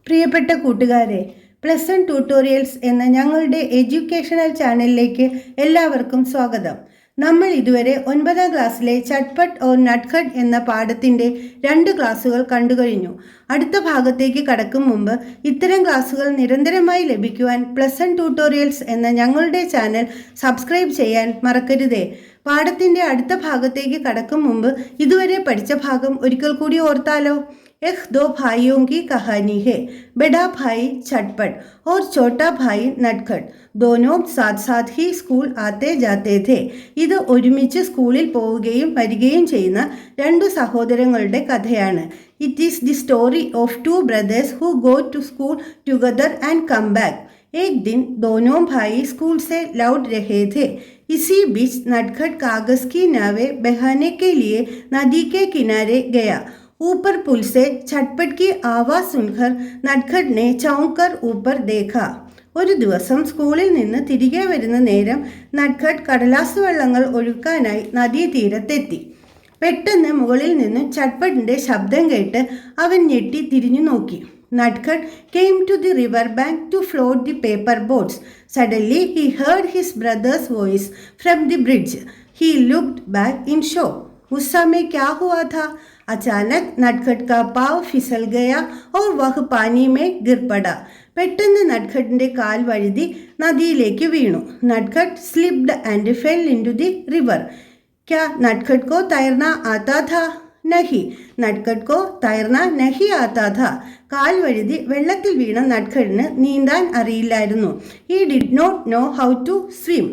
പ്രിയപ്പെട്ട കൂട്ടുകാരെ, plus one tutorials എന്ന ഞങ്ങളുടെ എഡ്യൂക്കേഷണൽ ചാനലിലേക്ക് എല്ലാവർക്കും സ്വാഗതം. നമ്മൾ ഇതുവരെ 9ാം ക്ലാസ്സിലെ ചട്ട്പട്ട് ഓർ നട്ട്ഖട്ട് എന്ന പാഠത്തിൻ്റെ 2 ക്ലാസ്സുകൾ കണ്ടുകഴിഞ്ഞു. അടുത്ത ഭാഗത്തേക്ക് കടക്കും മുമ്പ് ഇത്തരം ക്ലാസ്സുകൾ നിരന്തരമായി ലഭിക്കുവാൻ പ്ലസ് വൺ ട്യൂട്ടോറിയൽസ് എന്ന ഞങ്ങളുടെ ചാനൽ സബ്സ്ക്രൈബ് ചെയ്യാൻ മറക്കരുതേ. പാഠത്തിൻ്റെ അടുത്ത ഭാഗത്തേക്ക് കടക്കും മുമ്പ് ഇതുവരെ പഠിച്ച ഭാഗം ഒരിക്കൽ കൂടി ഓർത്താലോ. एक दो भाइयों की कहानी है. बड़ा भाई चटपट और छोटा भाई नटखट दोनों साथ साथ ही स्कूൾ ആത്തെ ജാത്തെ थे. ഇത് ഒരുമിച്ച് സ്കൂളിൽ പോവുകയും വരികയും ചെയ്യുന്ന 2 സഹോദരങ്ങളുടെ കഥയാണ്. It is the story of 2 brothers who go to school together and come back. एक दिन दोनों भाई स्कूल से लौट रहे थे. इसी बीच नटखट कागज की नावें बहाने के लिए नदी के किनारे गया. ऊपर पुल से चटपट की आवाज सुनकर नटखट ने चौंक कर ऊपर देखा. ഒരു ദിവസം സ്കൂളിൽ നിന്ന് തിരികെ വരുന്ന നേരം നട്ട്ഖട്ട് കടലാസ് വെള്ളങ്ങൾ ഒഴുക്കാനായി നദീതീരത്തെത്തി. പെട്ടെന്ന് മുകളിൽ നിന്നും ചട്ട്പട്ടിന്റെ ശബ്ദം കേട്ട് അവൻ ഞെട്ടി തിരിഞ്ഞു നോക്കി. നട്ട്ഖട്ട് came to the river bank to float the paper boats. Suddenly he heard his brother's voice from the bridge. He looked back in shock. उस समय क्या हुआ था? अचानक नटखट का पाव फिसल गया और वह पानी में गिर पड़ा. പെട്ടെന്ന് നട്ട്ഖട്ടിന്റെ കാൽ വഴുതി നദിയിലേക്ക് വീണു. Natkhat slipped and fell into the river. क्या नटखट को तैरना आता था? नहीं, नटखट को तैरना नहीं आता था. കാൽ വഴുതി വെള്ളത്തിൽ വീണ നട്ട്ഖട്ടിന് നീന്താൻ അറിയില്ലായിരുന്നു. He did not know how to swim.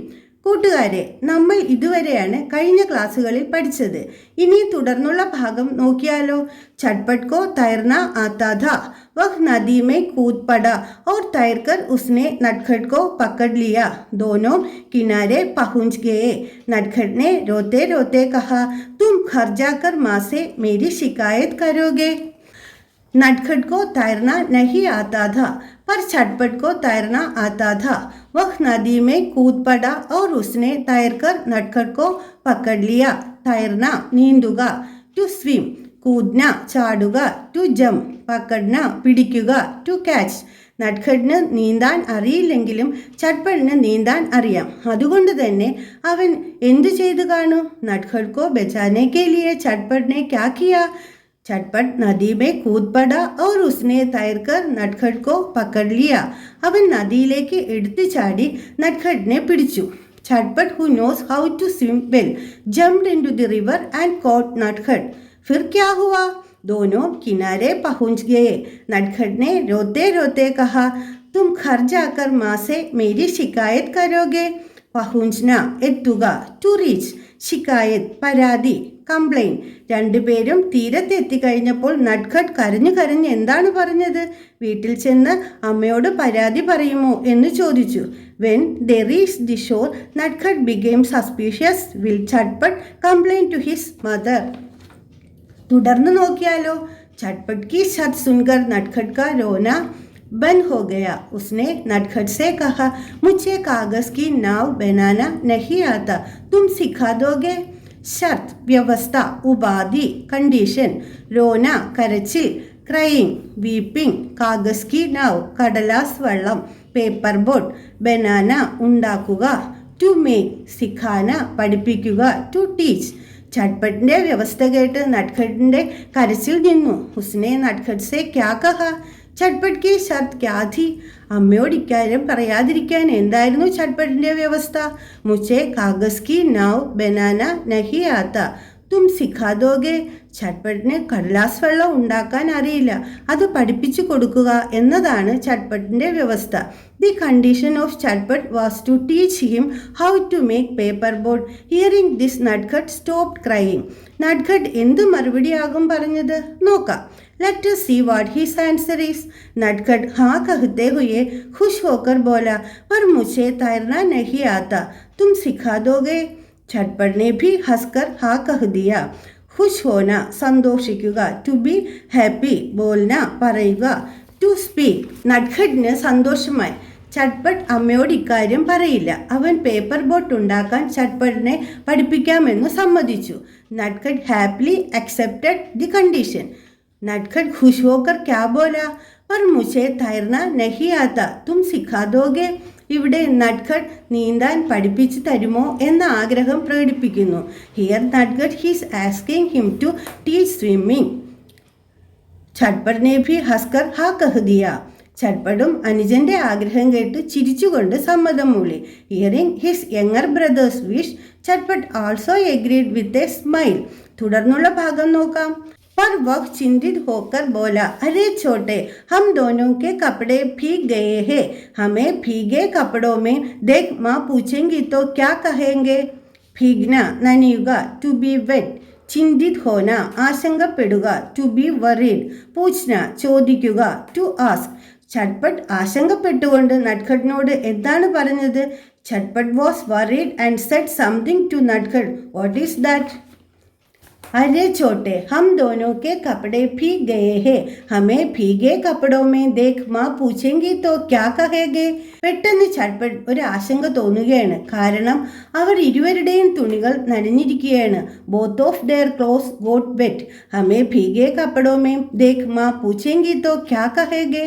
കൂട്ടുകാരെ, നമ്മൾ ഇതുവരെയാണ് കഴിഞ്ഞ ക്ലാസ്സുകളിൽ പഠിച്ചത്. ഇനി തുടർന്നുള്ള ഭാഗം നോക്കിയാലോ. ചട്ട്പട്ട് को तैरना आता था. वह नदी में कूद पड़ा और तैरकर उसने नटखट को पकड़ लिया. दोनों किनारे पहुंच गए. नटखट ने रोते रोते कहा, तुम घर जाकर माँ से मेरी शिकायत करोगे. नटखट को तैरना नहीं आता था, पर चटपट को तैरना आता था. वह नदी में कूद पड़ा और उसने तैरकर नटखट को पकड़ लिया. तैरना നീന്തുക, ടു സ്വിം കൂദ്ന ചാടുക, ടു ജംപ് പക്കഡ്ന പിടിക്കുക, ടു ക്യാച്ച്. നട്ട്ഖട്ടിന് നീന്താൻ അറിയില്ലെങ്കിലും ചട്ട്പട്ടിന് നീന്താൻ അറിയാം. അതുകൊണ്ട് തന്നെ അവൻ എന്തു ചെയ്തു കാണും? നട്ട്ഖട്ട് को बचाने के लिए चटपट ने क्या किया? चटपट नदी में कूद पड़ा और उसने तैरकर नटखट को पकड़ लिया. അവൻ നദിയിലേക്ക് എടുത്തു ചാടി നട്ട്ഖട്ടിനെ പിടിച്ചു. चटपट who knows how to swim well jumped into the river and caught नटखट. फिर क्या हुआ? दोनों किनारे पहुंच गए. नटखट ने रोते रोते कहा, तुम घर जाकर माँ से मेरी शिकायत करोगे. पहुंचना എത്തുക, ടു റീച്ച്. ശിക്കായത്ത് പരാതി, കംപ്ലൈൻറ്റ്. രണ്ടുപേരും തീരത്തെത്തിക്കഴിഞ്ഞപ്പോൾ നട്ട്ഖട്ട് കരഞ്ഞു എന്താണ് പറഞ്ഞത്? വീട്ടിൽ ചെന്ന് അമ്മയോട് പരാതി പറയുമോ എന്ന് ചോദിച്ചു. When they reached the shore Natkhat became suspicious. Will Chatpat complain to his mother? തുടർന്ന് നോക്കിയാലോ. ചട്ട്പട്ട് की शर्त सुनकर नटखट का रोना बंद हो गया. उसने नटखट से कहा, मुझे कागज की नाव बनाना नहीं आता, तुम सिखा दोगे. शर्त വ്യവസ്ഥ, ഉപാധി കണ്ടീഷൻ. रोना കരച്ചിൽ, ക്രൈയിങ് വീപ്പിംഗ്, കാഗസ് की नाव കടലാസ് വള്ളം, പേപ്പർ ബോട്ട്, ബനാന ഉണ്ടാക്കുക, ടു മേക്ക് സിഖാന പഠിപ്പിക്കുക, ടു ടീച്ച്. ചട്ട്പട്ടിന്റെ വ്യവസ്ഥ കേട്ട് നട്ട്ഖട്ടിന്റെ കരച്ചിൽ നിന്നു. ഉസ്നെ നട്ട്ഖട്ട് സെ ക്യാ കഹാ? ചട്ട്പട്ട് की शर्त क्या थी? അമ്മയോട് ഇക്കാര്യം പറയാതിരിക്കാൻ എന്തായിരുന്നു ചട്ട്പട്ടിന്റെ വ്യവസ്ഥ? മുझे कागज की नाव बनाना नहीं आता, तुम सिखा दोगे. ചട്ട്പട്ടിന് കടലാസ് വെള്ളം ഉണ്ടാക്കാൻ അറിയില്ല, അത് പഠിപ്പിച്ചു കൊടുക്കുക എന്നതാണ് ചട്ട്പട്ടിന്റെ വ്യവസ്ഥ. The condition of Chatpat was to teach him how to make paper boat. Hearing this Natkhat stopped crying. നട്ട്ഖട്ട് എന്ത് മറുപടിയാകും പറഞ്ഞത്? നോക്കാം. Let us see what his answer is. नटखट हाँ कहते हुए खुश होकर बोला, पर मुझे तैरना नहीं आता, तुम सिखा दोगे. चटपट ने भी हंसकर हाँ कह दिया. खुश होना സന്തോഷിക്കുക, ടു ബി ഹാപ്പി बोलना പറയുക, ടു സ്പീക്ക്. നട്ട്ഖട്ടിന് സന്തോഷമായി. ചട്ട്പട്ട് അമ്മയോട് ഇക്കാര്യം പറയില്ല. അവൻ പേപ്പർ ബോട്ട് ഉണ്ടാക്കാൻ ചട്ട്പട്ടിനെ പഠിപ്പിക്കാമെന്ന് സമ്മതിച്ചു. നട്ട്ഖട്ട് ഹാപ്പിലി അക്സെപ്റ്റഡ് ദി കണ്ടീഷൻ. नटखट खुश होकर क्या बोला, पर मुझे तैरना नहीं आता, तुम सिखा दोगे? ഇവിടെ നട്ട്ഖട്ട് നീന്താൻ പഠിപ്പിച്ചു തരുമോ എന്ന ആഗ്രഹം പ്രകടിപ്പിക്കുന്നു. Here Natkhat he's asking him to teach swimming. Chatpat ने भी हंसकर हाँ कह दिया. ചട്ട്പട്ടും അനുജന്റെ ആഗ്രഹം കേട്ട് ചിരിച്ചുകൊണ്ട് സമ്മതം മൂളി. Hearing his younger brother's wish, Chatpat also agreed with a smile. തുടർന്നുള്ള ഭാഗം നോക്കാം. पर वह चिंतित होकर बोला, अरे छोटे, हम दोनों के कपड़े भीग गए हैं, हमें भीगे कपड़ों में देख माँ पूछेंगी तो क्या कहेंगे? भीगना നനയുക, ടു ബി വെറ്റ്. ചിന്തിത് ഹോന ആശങ്കപ്പെടുക, ടു ബി വറീഡ്. പൂച്ഛന ചോദിക്കുക, ടു ആസ്ക്. ചട്ട്പട്ട് ആശങ്കപ്പെട്ടുകൊണ്ട് നട്ട്ഖട്ടിനോട് എന്താണ് പറഞ്ഞത്? Chatpat was worried and said something to Natkhat. What is that? अरे छोटे, हम दोनों के कपड़े भीग गए हैं, हमें भीगे कपड़ों में देख माँ पूछेंगी तो क्या कहेंगे? പെട്ടെന്ന് ചട്ട്പട്ട് ഒരു ആശങ്ക തോന്നുകയാണ്. കാരണം അവർ ഇരുവരുടെയും തുണികൾ നനഞ്ഞിരിക്കുകയാണ്. Both of their clothes got wet. ഹമേ ഭീഗേ കപ്പടോ മേ ദേഖ് മാ പൂछेंगी तो क्या कहेंगे?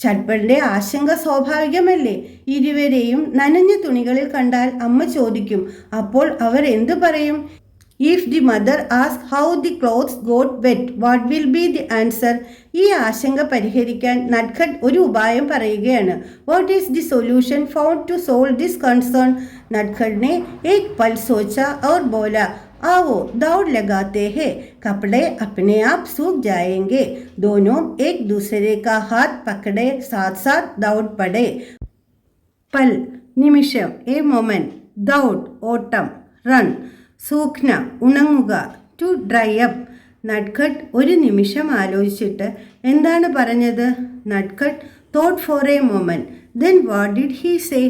ചട്ട്പട്ടിന്റെ ആശങ്ക സ്വാഭാവികമല്ലേ? ഇരുവരെയും നനഞ്ഞ തുണികളിൽ കണ്ടാൽ അമ്മ ചോദിക്കും. അപ്പോൾ അവർ എന്തു പറയും? If the mother asks how the clothes got wet, what will be the answer? ഈ ആശങ്ക പരിഹരിക്കാൻ നട്ട്ഖട്ട് ഒരു ഉപായം പറയുകയാണ്. What is the solution found to solve this concern? नटखट ने एक पल सोचा और बोला, आओ दौड़ लगाते हैं, कपड़े अपने आप सूख जाएंगे. दोनों एक दूसरे का हाथ पकड़े साथ साथ दौड़ पड़े. पल നിമിഷം, എ മൊമെന്റ്, ദൗഡ് ഓട്ടം, റൺ, സൂഖ്ന ഉണങ്ങുക, ടു ഡ്രൈ അപ്പ്. നട്ട്ഖട്ട് ഒരു നിമിഷം ആലോചിച്ചിട്ട് എന്താണ് പറഞ്ഞത്? Natkhat thought for a moment. Then what did he say?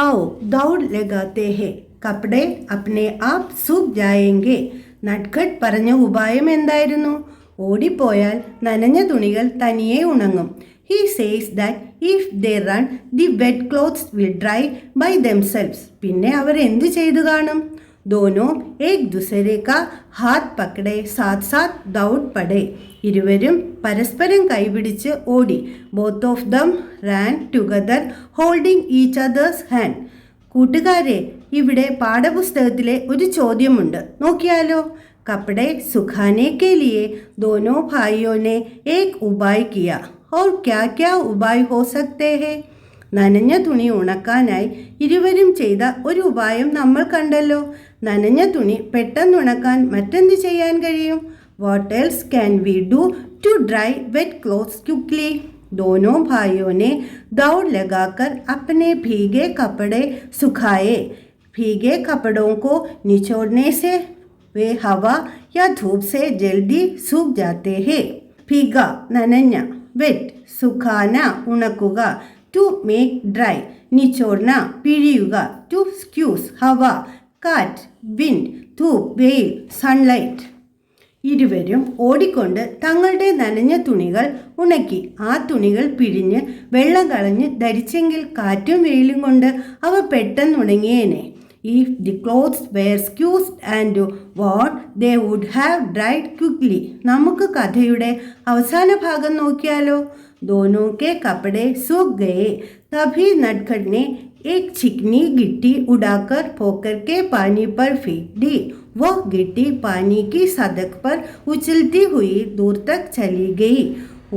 आओ दौड़ लगाते हैं, कपड़े अपने आप सूख जाएंगे. നട്ട്ഖട്ട് പറഞ്ഞ ഉപായം എന്തായിരുന്നു? ഓടിപ്പോയാൽ നനഞ്ഞ തുണികൾ തനിയെ ഉണങ്ങും. He says that if they run, the wet clothes will dry by themselves. പിന്നെ അവർ എന്തു ചെയ്തു കാണും? दोनों एक दूसरे का हाथ पकड़े साथ साथ दौड़ पड़े. ഇരുവരും പരസ്പരം കൈപിടിച്ച് ഓടി. Both of them ran together holding each other's hand. കൂട്ടുകാരെ, ഇവിടെ പാഠപുസ്തകത്തിലെ ഒരു ചോദ്യമുണ്ട്, നോക്കിയാലോ? कपड़े सुखाने के लिए दोनों भाइयों ने एक उपाय किया. और क्या क्या उपाय हो सकते हैं? നനഞ്ഞ തുണി ഉണക്കാനായി ഇരുവരും ചെയ്ത ഒരു ഉപായം നമ്മൾ കണ്ടല്ലോ. നനഞ്ഞ തുണി പെട്ടെന്ന് ഉണക്കാൻ മറ്റെന്ത് ചെയ്യാൻ കഴിയും? What else can we do to dry wet clothes quickly? दोनों भाइयों ने दौड़ लगाकर अपने भीगे कपड़े सुखाए. भीगे कपड़ों को निचोड़ने से वे हवा या धूप से जल्दी सूख जाते हैं. भीगा നനഞ്ഞ, വെറ്റ് സുഖാന ഉണക്കുക, ടു മേക്ക് ഡ്രൈ നിച്ചോടന പിഴിയുക, ടു സ്ക്യൂസ് ഹവ കാറ്റ് വിൻഡ്, ധൂപ്പ് വെയിൽ സൺലൈറ്റ്. ഇരുവരും ഓടിക്കൊണ്ട് തങ്ങളുടെ നനഞ്ഞ തുണികൾ ഉണക്കി. ആ തുണികൾ പിഴിഞ്ഞ് വെള്ളം കളഞ്ഞ് ധരിച്ചെങ്കിൽ കാറ്റും വെയിലും കൊണ്ട് അവ പെട്ടെന്ന് ഉണങ്ങിയേനെ. If the clothes were squeezed and what, they would have dried quickly. നമുക്ക് കഥയുടെ അവസാന ഭാഗം നോക്കിയാലോ? दोनों के कपड़े सूख गए. तभी नटखट ने एक चिकनी गिट्टी उड़ाकर पोखर के पानी पर फेंक दी. वह गिट्टी पानी की सतह पर उछलती हुई दूर तक चली गई.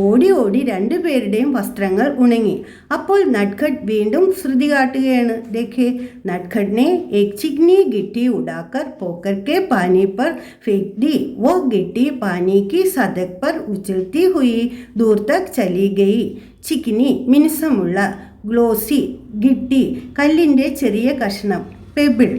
ഓടി ഓടി രണ്ടുപേരുടെയും വസ്ത്രങ്ങൾ ഉണങ്ങി. അപ്പോൾ നട്ട്ഖട്ട് വീണ്ടും ശ്രുതി കാട്ടുകയാണ്. ദേഖേ, നട്ട്ഖട്ട് ने एक चिकनी गिट्टी उड़ाकर पोखर के पानी पर फेंक दी. वो गिट्टी पानी की सतह पर उछलती हुई दूर तक चली गई. ചിക്കിനി മിനുസമുള്ള, ഗ്ലോസി ഗിട്ടി കല്ലിൻ്റെ ചെറിയ കഷ്ണം, പെബിൾ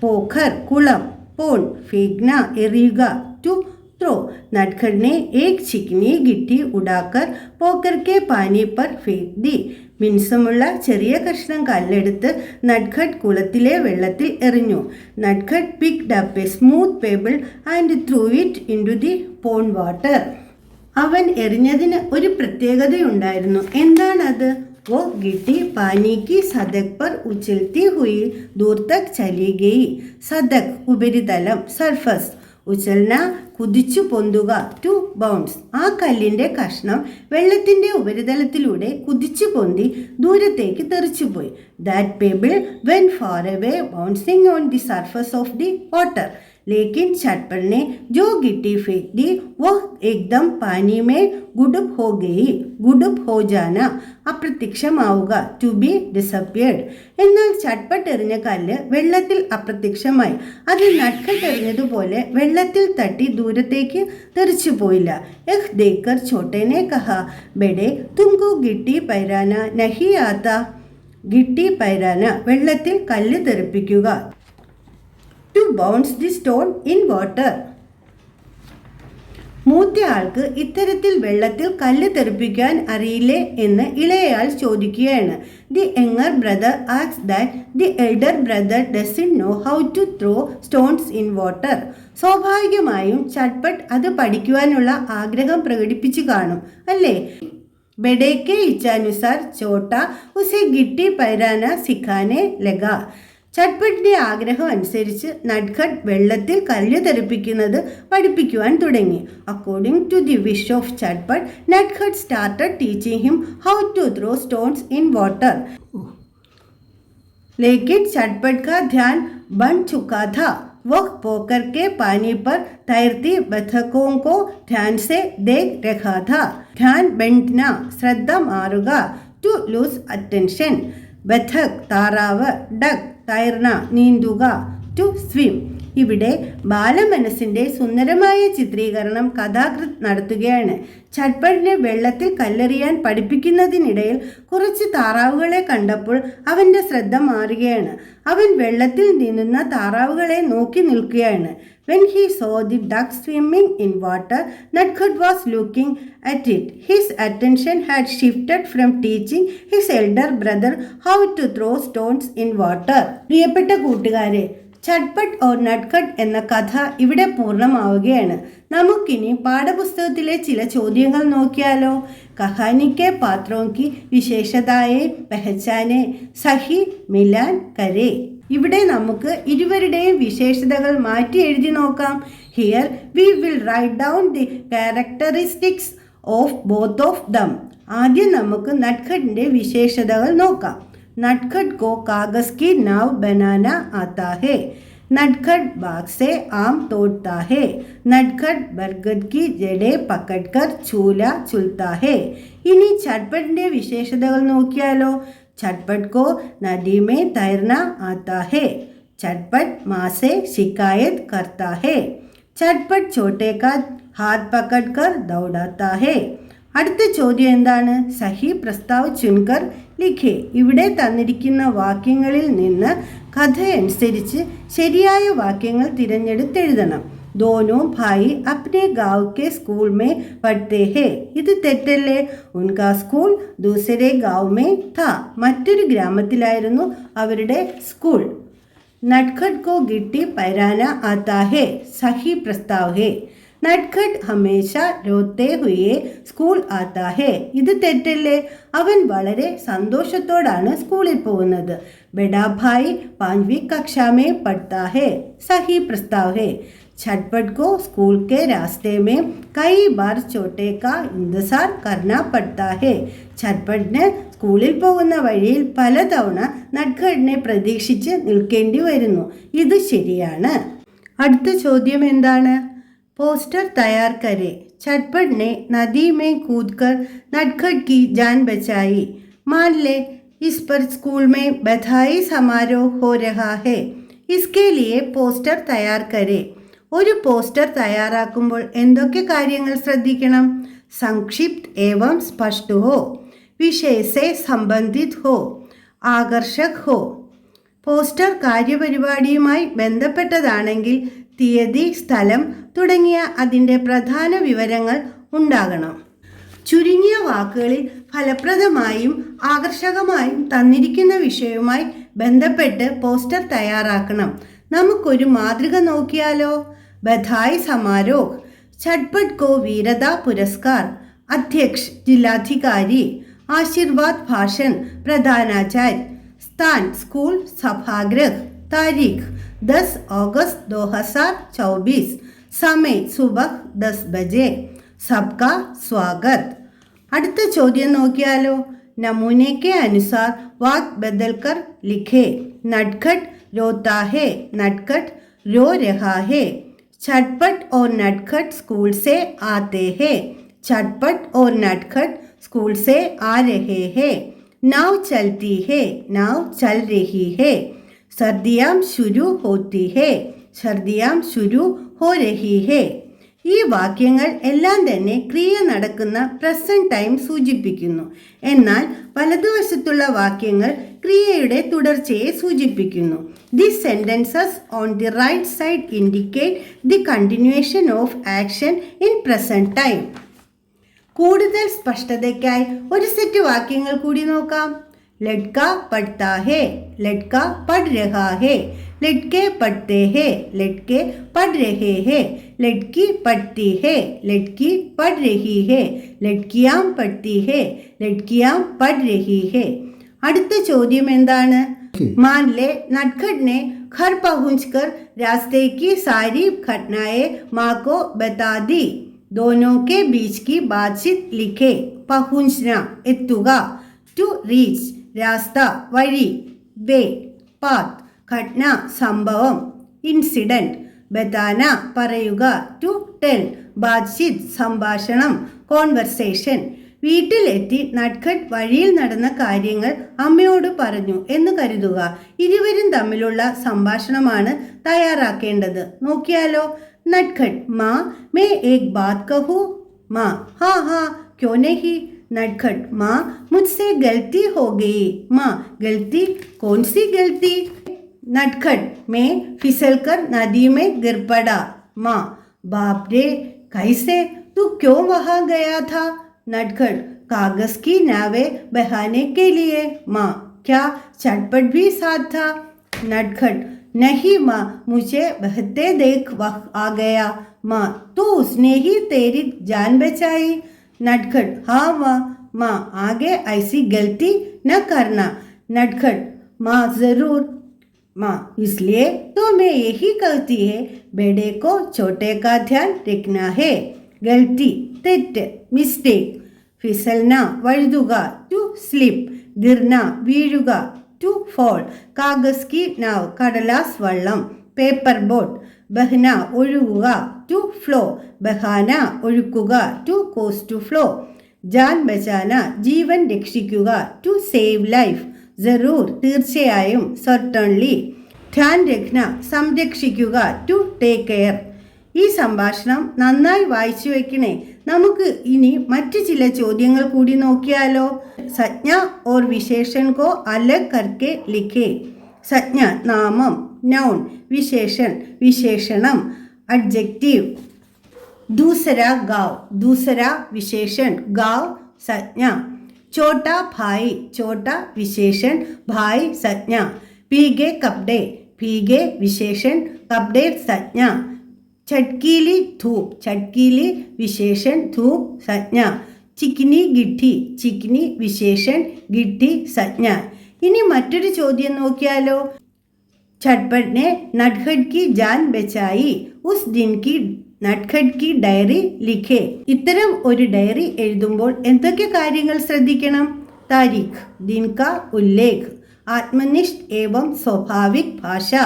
പോഖർ കുളം, പോൺ ഫേഗ്ന എറിയുക, ടു थ्रो. नटखट ने एक चिकनी गिट्टी उड़ाकर पोखर के पानी पर फेंक दी. മിനുസമുള്ള ചെറിയ കഷ്ണം കല്ലെടുത്ത് നട്ട്ഖട്ട് കുളത്തിലെ വെള്ളത്തിൽ എറിഞ്ഞു. Natkhat picked up a smooth pebble and threw it into the pond water. അവൻ എറിഞ്ഞതിന് ഒരു പ്രത്യേകതയുണ്ടായിരുന്നു. എന്താണത്? वो गिट्टी पानी की सतह पर उछलती हुई दूर तक चली गई. सतह ഉപരിതലം, സർഫസ്. ഉച്ചൽന കുതിച്ചു പൊന്തുക, ടു ബൗൺസ്. ആ കല്ലിൻ്റെ കഷ്ണം വെള്ളത്തിൻ്റെ ഉപരിതലത്തിലൂടെ കുതിച്ചു പൊന്തി ദൂരത്തേക്ക് തെറിച്ചുപോയി. That pebble went far away bouncing on the surface of the water. लेकिन चटपट ने जो गिट्टी फेंक दी वह एकदम पानी में गुडुप हो गई. गुडुप हो जाना, അപ്രത്യക്ഷമാവുക, ടു ബി ഡിസപ്പിയർഡ്. എന്നാൽ ചട്പട്ട് എറിഞ്ഞ കല്ല് വെള്ളത്തിൽ അപ്രത്യക്ഷമായി. അത് നട്ട്ഖട്ട് എറിഞ്ഞതുപോലെ വെള്ളത്തിൽ തട്ടി ദൂരത്തേക്ക് തെറിച്ചു പോയില്ല. എഹ് ദേക്കർ ചോട്ടേനെ കഹ, ബെഡെ തുംകോ ഗിട്ടി പൈരാന നഹി ആത്ത. ഗിട്ടി പൈരാന, വെള്ളത്തിൽ കല്ല് തെറിപ്പിക്കുക. To bounce the stone in water. മൂത്തയാൾക്ക് ഇത്തരത്തിൽ വെള്ളത്തിൽ കല്ല് തെറിപ്പിക്കാൻ അറിയില്ലേ എന്ന് ഇളയയാൾ ചോദിക്കുകയാണ്. The younger brother asks that the elder brother doesn't know how to throw stones in water. സ്വാഭാവികമായും ചട്പട്ട് അത് പഠിക്കുവാനുള്ള ആഗ്രഹം പ്രകടിപ്പിച്ചു കാണും, അല്ലേ? बेड़े के इच्छानुसार छोटा उसे गिट्टी पैराना सिखाने लगा. ചട്പട്ടിന്റെ ആഗ്രഹം അനുസരിച്ച് നട്ട്ഖട്ട് വെള്ളത്തിൽ കല്ല് തെറിപ്പിക്കുന്നത് പഠിപ്പിക്കുവാൻ തുടങ്ങി. According to the wish of Chatpat, Natkhat started teaching him how to throw stones in water. लेकिन चटपट का ध्यान बन चुका था. वह पोकर के पानी पर तैरती बतखों को ध्यान से देख रहा था. ध्यान बंटना, ശ്രദ്ധ മാറുക, ടു ലൂസ് അറ്റൻഷൻ. ബത്തഖ് താറാവ്, ഡക്ക് തൈർന നീന്തുക, ടു സ്വിം. ഇവിടെ ബാലമനസ്സിൻ്റെ സുന്ദരമായ ചിത്രീകരണം കഥാകൃത്ത് നടത്തുകയാണ്. ചട്പട്ടിനെ വെള്ളത്തിൽ കല്ലെറിയാൻ പഠിപ്പിക്കുന്നതിനിടയിൽ കുറച്ച് താറാവുകളെ കണ്ടപ്പോൾ അവൻ്റെ ശ്രദ്ധ മാറുകയാണ്. അവൻ വെള്ളത്തിൽ നീന്തുന്ന താറാവുകളെ നോക്കി നിൽക്കുകയാണ്. When he saw the duck swimming in water, Nutkhut was looking at it. His attention had shifted from teaching his elder brother how to throw stones in water. പ്രിയപ്പെട്ട കൂട്ടുകാരെ, ചട്പട്ട് ഓർ നട്ട്ഖട്ട് എന്ന കഥ ഇവിടെ പൂർണ്ണമാവുകയാണ്. നമുക്കിനി പാഠപുസ്തകത്തിലെ ചില ചോദ്യങ്ങൾ നോക്കിയാലോ. കഹാനിക്കെ പാത്രോം കി വിശേഷതായെ പെഹച്ചാനെ, സഹി മിലാൻ കരേ. ഇവിടെ നമുക്ക് ഇരുവരുടെയും വിശേഷതകൾ മാറ്റി എഴുതി നോക്കാം. Here we will write down the characteristics of both of dum. ആദ്യം നമുക്ക് നട്ട്ഖട്ടിൻ്റെ വിശേഷതകൾ നോക്കാം. नटखट को कागज की नाव बनाना आता है. नटखट बाग से आम तोड़ता है. नटखट बरगद की जड़ें पकड़कर झूला झूलता है. इनी चटपटिന്റെ വിശേഷതകൾ നോക്കിയാലോ. चटपट को नदी में तैरना आता है. चटपट माँ से शिकायत करता है. चटपट छोटे का हाथ पकड़कर दौड़ाता है. അടുത്ത ചോദ്യം എന്താണ്? സഹി പ്രസ്താവ് ചുൻകർ ലിഖേ. ഇവിടെ തന്നിരിക്കുന്ന വാക്യങ്ങളിൽ നിന്ന് കഥയനുസരിച്ച് ശരിയായ വാക്യങ്ങൾ തിരഞ്ഞെടുത്തെഴുതണം. दोनों भाई अपने गांव के स्कूल में पढ़ते हैं. ഇത് തെറ്റല്ലേ? ഉൻകാ സ്കൂൾ ദൂസരെ ഗാവ് മേ था. മറ്റൊരു ഗ്രാമത്തിലായിരുന്നു അവരുടെ സ്കൂൾ. नटखट को गिट्टी पैराना आता है. सही प्रस्ताव है. നട്ട്ഖട്ട് ഹമേശ രോത്തെ ഹുയെ സ്കൂൾ ആത്താ ഹേ. ഇത് തെറ്റല്ലേ? അവൻ വളരെ സന്തോഷത്തോടാണ് സ്കൂളിൽ പോകുന്നത്. ബഡാ ഭായ് പാഞ്ച്വി കക്ഷാ മേ പഠ്താ ഹേ. സഹി പ്രസ്താവ് ഹേ. छटपट को स्कूल के रास्ते में कई बार छोटे का इंतजार करना पड़ता है. ചട്പട്ടിന് സ്കൂളിൽ പോകുന്ന വഴിയിൽ പലതവണ നട്ട്ഖട്ടിനെ പ്രതീക്ഷിച്ച് നിൽക്കേണ്ടി വരുന്നു. ഇത് ശരിയാണ്. അടുത്ത ചോദ്യം എന്താണ്? पोस्टर तैयार करे. चटपट ने नदी में कूदकर नटखट की जान बचाई. मान ले इस पर स्कूल में बधाई समारोह हो रहा है. इसके लिए പോസ്റ്റർ തയ്യാർ करे. ഒരു പോസ്റ്റർ തയ്യാറാക്കുമ്പോൾ എന്തൊക്കെ കാര്യങ്ങൾ ശ്രദ്ധിക്കണം? സംക്ഷിപ്ത് ഏവം സ്പഷ്ട ഹോ, വിഷയ സേ സംബന്ധിത് ഹോ, ആകർഷക് ഹോ. പോസ്റ്റർ കാര്യപരിപാടിയുമായി ബന്ധപ്പെട്ടതാണെങ്കിൽ തീയതി, സ്ഥലം തുടങ്ങിയ അതിൻ്റെ പ്രധാന വിവരങ്ങൾ ഉണ്ടാകണം. ചുരുങ്ങിയ വാക്കുകളിൽ ഫലപ്രദമായും ആകർഷകമായും തന്നിരിക്കുന്ന വിഷയവുമായി ബന്ധപ്പെട്ട് പോസ്റ്റർ തയ്യാറാക്കണം. നമുക്കൊരു മാതൃക നോക്കിയാലോ. ബധായി സമാരോഹ്. ചട്പട്ട് കോ വീരതാ പുരസ്കാർ. അധ്യക്ഷ് ജില്ലാധികാരി. ആശീർവാദ് ഭാഷൻ പ്രധാനാചാര്യ. സ്ഥാൻ സ്കൂൾ സഭാഗൃഹ്. താരീഖ് 10 अगस्त 2024. സമയ സുബഹ് 10 ബജെ. സബ്കാ സ്വാഗത്. അടുത്ത ചോദ്യം നോക്കിയാലോ. നമൂനെ കെ അനുസാർ വാക്യ ബദൽ കർ ലിഖേ. നട്ഖട്ട് रोता है, नटखट रो रहा है. चटपट और नटखट स्कूल से आते हैं. चटपट और नटखट स्कूल से आ रहे हैं. नाव चलती है, नाव चल रही है. सर्दियाँ शुरू होती है, सर्दियाँ शुरू हो रही है. ഈ വാക്യങ്ങൾ എല്ലാം തന്നെ ക്രിയ നടക്കുന്ന പ്രസന്റ് ടൈം സൂചിപ്പിക്കുന്നു. എന്നാൽ വലതുവശത്തുള്ള വാക്യങ്ങൾ ക്രിയയുടെ തുടർച്ചയെ സൂചിപ്പിക്കുന്നു. The sentences on the right side indicate the continuation of action in present time. കൂടുതൽ സ്പഷ്ടതയ്ക്കായി ഒരു സെറ്റ് വാക്യങ്ങൾ കൂടി നോക്കാം. ലഡ്ക പഠ്താ ഹേ, ലഡ്ക പഠ് രഹാ ഹേ. लड़के पढ़ते हैं, लड़के पढ़ रहे हैं. लड़की पढ़ती है, लड़की पढ़ रही है. लड़कियां पढ़ती है, लड़कियां पढ़ रही है. അടുത്ത ചോദ്യം എന്താണ്? मान ले नटखट ने घर पहुंचकर रास्ते की सारी घटनाएं माँ को बता दी. दोनों के बीच की बातचीत लिखे. पहुंचना എത്തുക, टू रीच रास्ता വഴി, वे पाथ ഘട്ന സംഭവം, ഇൻസിഡന്റ്, ബതാന പറയുക, ടു ടെൽ ബാത്ചീത് സംഭാഷണം, കോൺവെർസേഷൻ. വീട്ടിലെത്തി നട്ഖട്ട് വഴിയിൽ നടന്ന കാര്യങ്ങൾ അമ്മയോട് പറഞ്ഞു എന്ന് കരുതുക. ഇരുവരും തമ്മിലുള്ള സംഭാഷണമാണ് തയ്യാറാക്കേണ്ടത്. നോക്കിയാലോ. നട്ഖട്ട് മാ മേ ഏക് ബാത് കഹൂ. മാ ഹാ ഹാ ക്യോ നഹി. नटखट माँ मुझसे गलती हो गई. माँ गलती कौन सी गलती? नटखट मैं फिसलकर नदी में गिर पड़ा. माँ बाप रे कैसे, तू क्यों वहाँ गया था? नटखट कागज की नावें बहाने के लिए. माँ क्या चटपट भी साथ था? नटखट नहीं माँ, मुझे बहते देख वह आ गया. माँ तो उसने ही तेरी जान बचाई. नटखट हाँ माँ आगे ऐसी गलती न करना. नटखट माँ जरूर. माँ इसलिए तो मैं यही कहती है, बड़े को छोटे का ध्यान रखना है. गलती തെറ്റ്, മിസ്റ്റേക്ക്. ഫിസൽന വഴുതുക, ടു സ്ലിപ്പ്. ഗിർന വീഴുക, ടു ഫോൾ. കാഗസ് കി നാവ് കടലാസ് വള്ളം, പേപ്പർ ബോട്ട്. ബഹ്ന ഒഴുകുക, ടു ഫ്ലോ. ബഹാന ഒഴുക്കുക, ടു കോസ് ടു ഫ്ലോ. ജാൻ ബചാന ജീവൻ രക്ഷിക്കുക, ടു സേവ് ലൈഫ്. ജറൂർ തീർച്ചയായും, സർട്ടൺലി. ധ്യാൻ രഖ്ന സംരക്ഷിക്കുക, ടു ടേക്ക് കെയർ. ഈ സംഭാഷണം നന്നായി വായിച്ചു വെക്കണേ. നമുക്ക് ഇനി മറ്റു ചില ചോദ്യങ്ങൾ കൂടി നോക്കിയാലോ. സജ്ഞ ഓർ വിശേഷൺ കോ അലഗ് കർക്കെ ലിഖേ. സജ്ഞ നാമം, നൗൺ. വിശേഷൺ വിശേഷണം, അഡ്ജക്റ്റീവ്. दूसरा गाँव, दूसरा विशेषण, गाँव संज्ञा. छोटा भाई, छोटा विशेषण, भाई संज्ञा. भीगे कपड़े, भीगे विशेषण, कपड़े संज्ञा. चटकीली धूप, चटकीली विशेषण, धूप संज्ञा. चिकनी गिट्टी, चिकनी विशेषण, गिट्टी संज्ञा. ഇനി മറ്റൊരു ചോദ്യം നോക്കിയാലോ. ചട്പട്ട് ने नटखट की जान बचाई. उस दिन की നട്ഖട്ട് की ഡയറി ലിഖേ. ഇത്തരം ഒരു ഡയറി എഴുതുമ്പോൾ എന്തൊക്കെ കാര്യങ്ങൾ ശ്രദ്ധിക്കണം? താരീഖ്, दिन का उल्लेख, आत्मनिष्ठ एवं स्वाभाविक भाषा,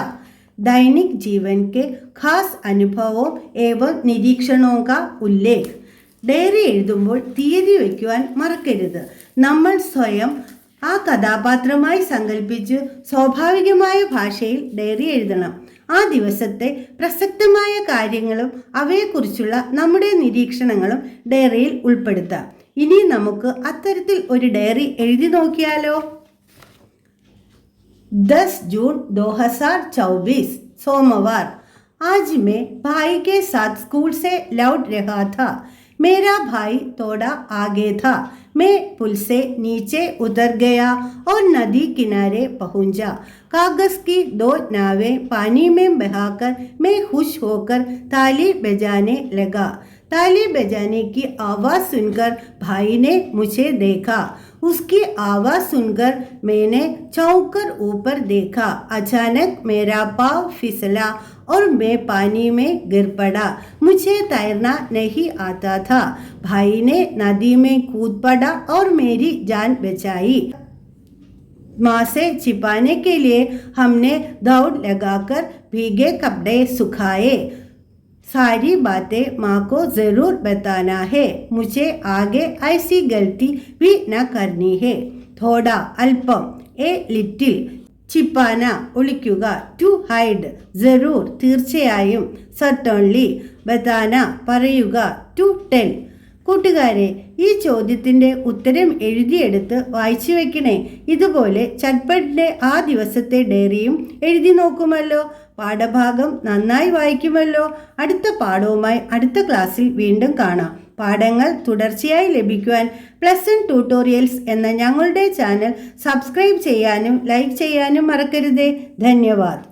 दैनिक जीवन के खास अनुभवों एवं निरीक्षणों का उल्लेख. ഡയറി എഴുതുമ്പോൾ തീയതി വയ്ക്കുവാൻ മറക്കരുത്. നമ്മൾ സ്വയം ആ കഥാപാത്രമായി സങ്കല്പിച്ച് സ്വാഭാവികമായ ഭാഷയിൽ ഡയറി എഴുതണം. ആ ദിവസത്തെ പ്രസക്തമായ കാര്യങ്ങളും അവയെക്കുറിച്ചുള്ള നമ്മുടെ നിരീക്ഷണങ്ങളും ഡയറിയിൽ ഉൾപ്പെടുത്താം. ഇനി നമുക്ക് അത്തരത്തിൽ ഒരു ഡയറി എഴുതി നോക്കിയാലോ. 10 जून 2024 सोमवार. आज मैं भाई के साथ स्कूल से लौट रहा था. मेरा भाई थोड़ा आगे था. मैं पुल से नीचे उतर गया और नदी किनारे पहुंचा. कागज की 2 नावें पानी में बहाकर मैं खुश होकर ताली बजाने लगा. ताली बजाने की आवाज़ सुनकर भाई ने मुझे देखा. उसकी आवाज़ सुनकर मैंने चौंक कर ऊपर देखा. अचानक मेरा पाँव फिसला और मैं पानी में गिर पड़ा। मुझे तैरना नहीं आता था। भाई ने नदी में कूद पड़ा और मेरी जान बचाई। माँ से छिपाने के लिए हमने दौड़ लगाकर भीगे कपड़े सुखाए। सारी बातें माँ को ज़रूर बताना है। मुझे आगे ऐसी गलती भी न करनी है। थोड़ा अल्पം, എ ലിറ്റിൽ. ചിപ്പാന ഒളിക്കുക, ടു ഹൈഡ് ജറൂർ തീർച്ചയായും, സർട്ടൺലി ബതാന പറയുക, ടു ടെൽ. കൂട്ടുകാരെ, ഈ ചോദ്യത്തിൻ്റെ ഉത്തരം എഴുതിയെടുത്ത് വായിച്ചു വെക്കണേ. ഇതുപോലെ ചട്ട്പട്ടിൻ്റെ ആ ദിവസത്തെ ഡയറിയും എഴുതി നോക്കുമല്ലോ. പാഠഭാഗം നന്നായി വായിക്കുമല്ലോ. അടുത്ത പാഠവുമായി അടുത്ത ക്ലാസ്സിൽ വീണ്ടും കാണാം. പാഠങ്ങൾ തുടർച്ചയായി ലഭിക്കുവാൻ പ്ലസ് ട്യൂട്ടോറിയൽസ് എന്ന ഞങ്ങളുടെ ചാനൽ സബ്സ്ക്രൈബ് ചെയ്യാനും ലൈക്ക് ചെയ്യാനും മറക്കരുതേ. ധന്യവാദ്.